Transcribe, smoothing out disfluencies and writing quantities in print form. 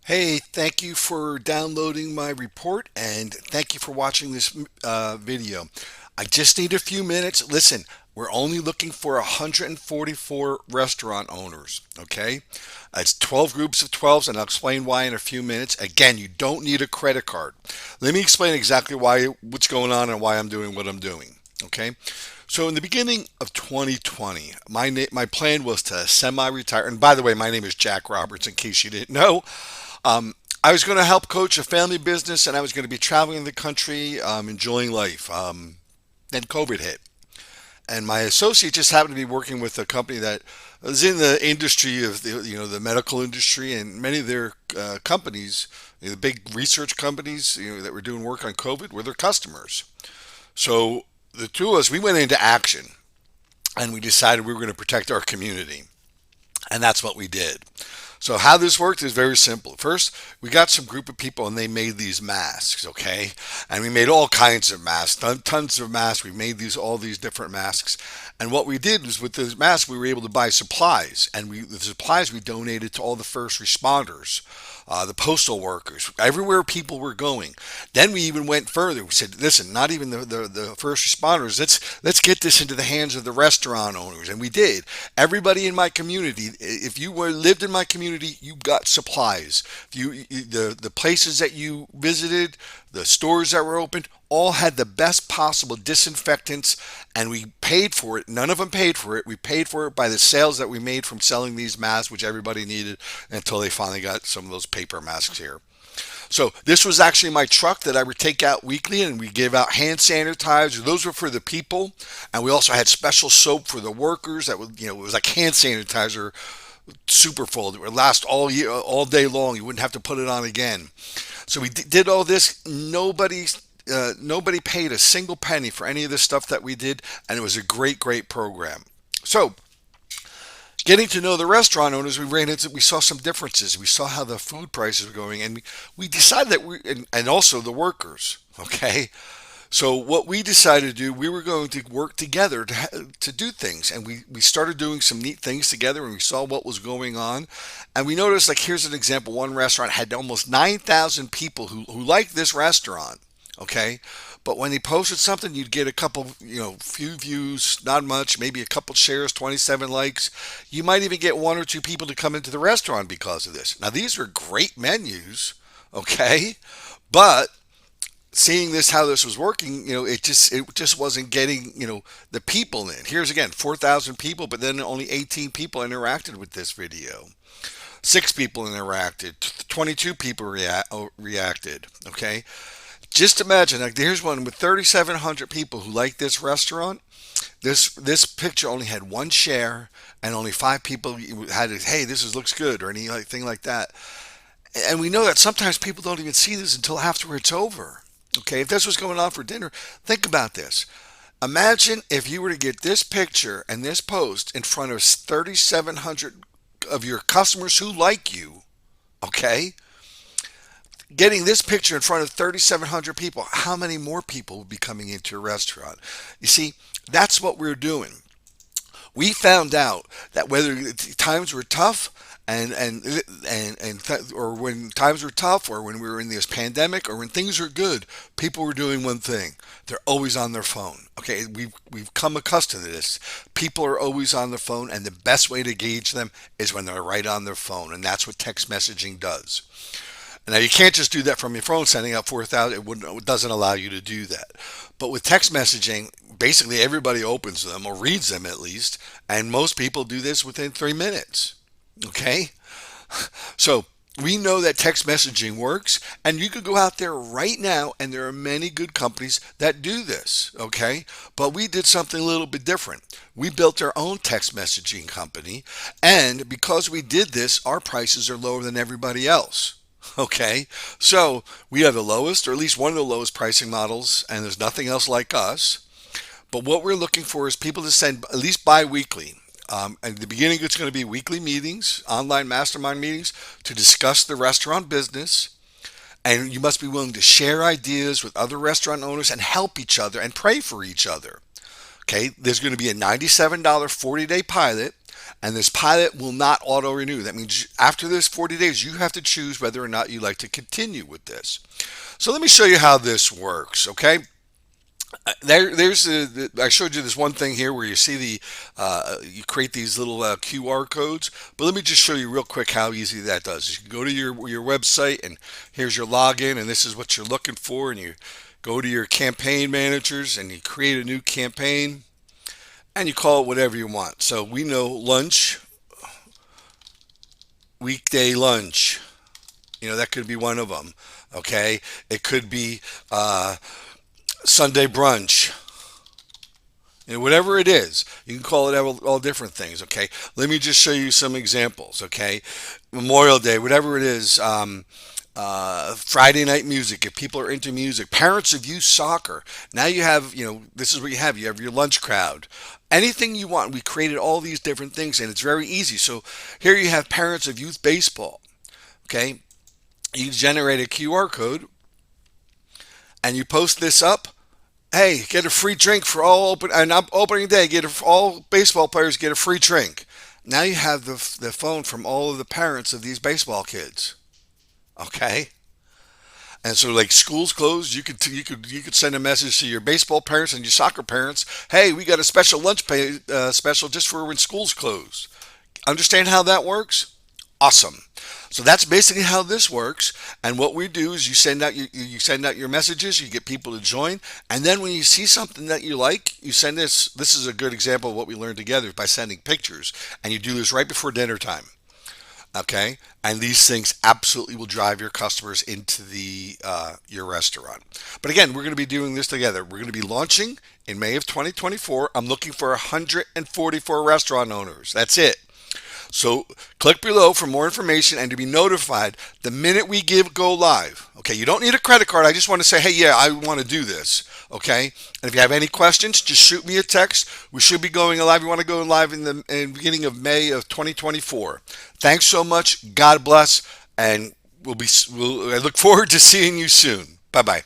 Hey, thank you for downloading my report and thank you for watching this video. I just need a few minutes. Listen, we're only looking for 144 restaurant owners, okay? It's 12 groups of 12s, and I'll explain why in a few minutes. Again, you don't need a credit card. Let me explain exactly what's going on and why I'm doing what I'm doing, okay? So in the beginning of 2020, my plan was to semi-retire. And by the way, my name is Jack Roberts, in case you didn't know. Um, I was going to help coach a family business, and I was going to be traveling the country, enjoying life. Then COVID hit, and my associate just happened to be working with a company that was in the industry of the medical industry, and many of their companies, the big research companies, that were doing work on COVID, were their customers. So the two of us, we went into action, and we decided we were going to protect our community, and that's what we did. So how this worked is very simple. First, we got some group of people and they made these masks, okay? And we made all kinds of masks, tons of masks. We made all these different masks. And what we did was with those masks, we were able to buy supplies, and the supplies we donated to all the first responders, the postal workers, everywhere people were going. Then we even went further. We said, listen, not even the first responders. Let's get this into the hands of the restaurant owners, and we did. Everybody in my community, if you lived in my community, you got supplies. The places that you visited, the stores that were open, all had the best possible disinfectants, and we paid for it. None of them paid for it. We paid for it by the sales that we made from selling these masks, which everybody needed, until they finally got some of those paper masks here. So this was actually my truck that I would take out weekly, and we gave out hand sanitizer. Those were for the people, and we also had special soap for the workers. That would, it was like hand sanitizer, super full. It would last all year, all day long. You wouldn't have to put it on again. So we did all this. Nobody paid a single penny for any of this stuff that we did, and it was a great program. So getting to know the restaurant owners, we saw some differences. We saw how the food prices were going, and we decided that and also the workers. Okay, so what we decided to do, we were going to work together to do things, and we started doing some neat things together, and we saw what was going on, and we noticed, like, here's an example. One restaurant had almost 9,000 people who liked this restaurant. Okay, but when they posted something, you'd get a couple, few views, not much, maybe a couple shares, 27 likes. You might even get one or two people to come into the restaurant because of this. Now, these are great menus, okay, but seeing how this was working, it just wasn't getting, the people in. Here's again 4,000 people, but then only 18 people interacted with this video. Six people interacted, 22 people reacted. Okay, just imagine, like, here's one with 3,700 people who like this restaurant. This picture only had one share, and only five people had it. Hey, looks good, or anything like that. And we know that sometimes people don't even see this until after it's over. Okay, if this was going on for dinner, think about this. Imagine if you were to get this picture and this post in front of 3,700 of your customers who like you. Okay, getting this picture in front of 3,700 people, how many more people would be coming into your restaurant? You see, that's what we're doing. We found out that whether times were tough, or when times were tough, or when we were in this pandemic, or when things were good, people were doing one thing: they're always on their phone. Okay, we've come accustomed to this. People are always on their phone, and the best way to gauge them is when they're right on their phone, and that's what text messaging does. Now, you can't just do that from your phone, sending out 4,000. It doesn't allow you to do that. But with text messaging, basically everybody opens them, or reads them at least, and most people do this within 3 minutes. Okay? So we know that text messaging works, and you could go out there right now, and there are many good companies that do this. Okay? But we did something a little bit different. We built our own text messaging company, and because we did this, our prices are lower than everybody else. Okay, so we have the lowest, or at least one of the lowest pricing models, and there's nothing else like us. But what we're looking for is people to send at least bi-weekly. At the beginning, it's going to be weekly meetings, online mastermind meetings, to discuss the restaurant business. And you must be willing to share ideas with other restaurant owners and help each other and pray for each other. Okay, there's going to be a $97 40-day pilot, And this pilot will not auto renew. That means after this 40 days, you have to choose whether or not you like to continue with this. So let me show you how this works, okay? I showed you this one thing here where you see you create these little QR codes, but let me just show you real quick how easy that does. You can go to your website, and here's your login, and this is what you're looking for, and you go to your campaign managers and you create a new campaign, and you call it whatever you want. So we know lunch, weekday lunch. That could be one of them. Okay, it could be Sunday brunch. Whatever it is, you can call it all different things. Okay, let me just show you some examples. Okay, Memorial Day, whatever it is. Friday night music, if people are into music. Parents of youth soccer. Now you have, this is what you have. You have your lunch crowd. Anything you want. We created all these different things, and it's very easy. So here you have parents of youth baseball. Okay, you generate a QR code and you post this up. Hey, get a free drink for all opening day. All baseball players get a free drink. Now you have the phone from all of the parents of these baseball kids. Okay, and so like school's closed, you could send a message to your baseball parents and your soccer parents. Hey, we got a special lunch pay special just for when school's closed. Understand how that works? Awesome. So that's basically how this works. And what we do is you send out your messages, you get people to join, and then when you see something that you like, you send this. This is a good example of what we learned together by sending pictures, and you do this right before dinner time. Okay, and these things absolutely will drive your customers into the your restaurant. But again, we're going to be doing this together. We're going to be launching in May of 2024. I'm looking for 144 restaurant owners. That's it. So click below for more information and to be notified the minute we go live. Okay, you don't need a credit card. I just want to say, hey, yeah, I want to do this. Okay, and if you have any questions, just shoot me a text. We should be going live. We want to go live in the beginning of May of 2024. Thanks so much. God bless, and I look forward to seeing you soon. Bye bye.